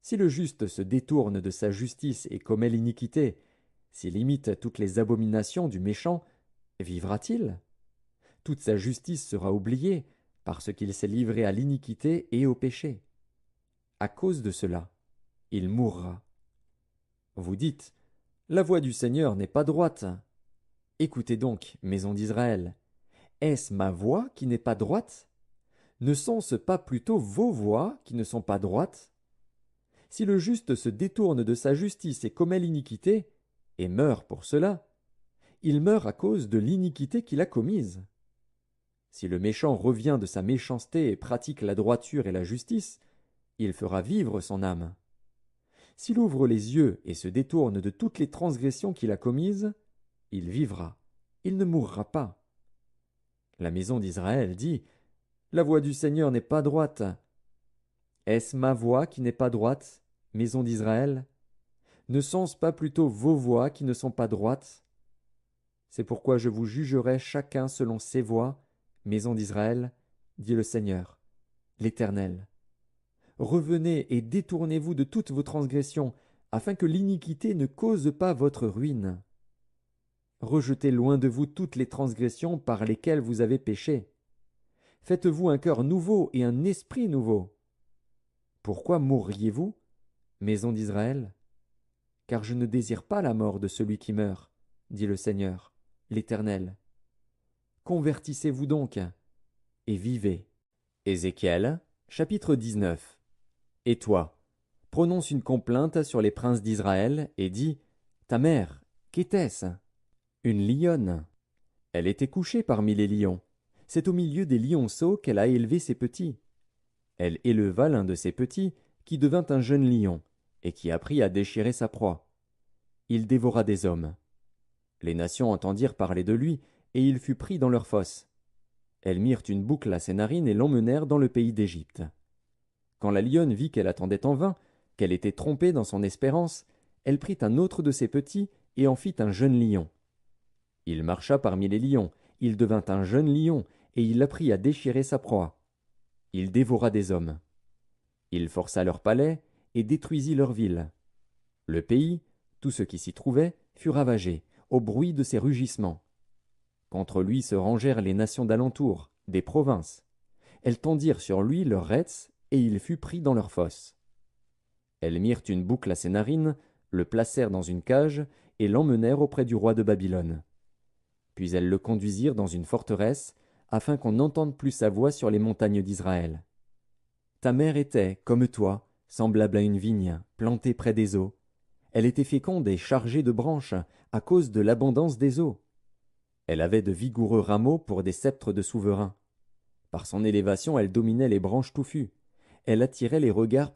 Si le juste se détourne de sa justice et commet l'iniquité, s'il imite toutes les abominations du méchant, vivra-t-il? Toute sa justice sera oubliée, parce qu'il s'est livré à l'iniquité et au péché. À cause de cela, il mourra. Vous dites, la voie du Seigneur n'est pas droite. Écoutez donc, maison d'Israël. Est-ce ma voix qui n'est pas droite? Ne sont-ce pas plutôt vos voix qui ne sont pas droites? Si le juste se détourne de sa justice et commet l'iniquité, et meurt pour cela, il meurt à cause de l'iniquité qu'il a commise. Si le méchant revient de sa méchanceté et pratique la droiture et la justice, il fera vivre son âme. S'il ouvre les yeux et se détourne de toutes les transgressions qu'il a commises, il vivra, il ne mourra pas. La maison d'Israël dit, la voie du Seigneur n'est pas droite. Est-ce ma voix qui n'est pas droite, maison d'Israël? Ne sont-ce pas plutôt vos voix qui ne sont pas droites? C'est pourquoi je vous jugerai chacun selon ses voies, maison d'Israël, dit le Seigneur, l'Éternel. Revenez et détournez-vous de toutes vos transgressions, afin que l'iniquité ne cause pas votre ruine. Rejetez loin de vous toutes les transgressions par lesquelles vous avez péché. Faites-vous un cœur nouveau et un esprit nouveau. Pourquoi mourriez-vous, maison d'Israël? Car je ne désire pas la mort de celui qui meurt, dit le Seigneur, l'Éternel. Convertissez-vous donc, et vivez. Ézéchiel, chapitre 19. Et toi, prononce une complainte sur les princes d'Israël, et dis, ta mère, qu'était-ce? Une lionne. Elle était couchée parmi les lions. C'est au milieu des lionceaux qu'elle a élevé ses petits. Elle éleva l'un de ses petits, qui devint un jeune lion, et qui apprit à déchirer sa proie. Il dévora des hommes. Les nations entendirent parler de lui, et il fut pris dans leurs fosses. Elles mirent une boucle à ses narines et l'emmenèrent dans le pays d'Égypte. Quand la lionne vit qu'elle attendait en vain, qu'elle était trompée dans son espérance, elle prit un autre de ses petits et en fit un jeune lion. Il marcha parmi les lions, il devint un jeune lion, et il apprit à déchirer sa proie. Il dévora des hommes. Il força leurs palais et détruisit leurs villes. Le pays, tout ce qui s'y trouvait, fut ravagé, au bruit de ses rugissements. Contre lui se rangèrent les nations d'alentour, des provinces. Elles tendirent sur lui leurs rets, et il fut pris dans leurs fosses. Elles mirent une boucle à ses narines, le placèrent dans une cage, et l'emmenèrent auprès du roi de Babylone. Puis elles le conduisirent dans une forteresse, afin qu'on n'entende plus sa voix sur les montagnes d'Israël. Ta mère était, comme toi, semblable à une vigne, plantée près des eaux. Elle était féconde et chargée de branches, à cause de l'abondance des eaux. Elle avait de vigoureux rameaux pour des sceptres de souverains. Par son élévation, elle dominait les branches touffues. Elle attirait les regards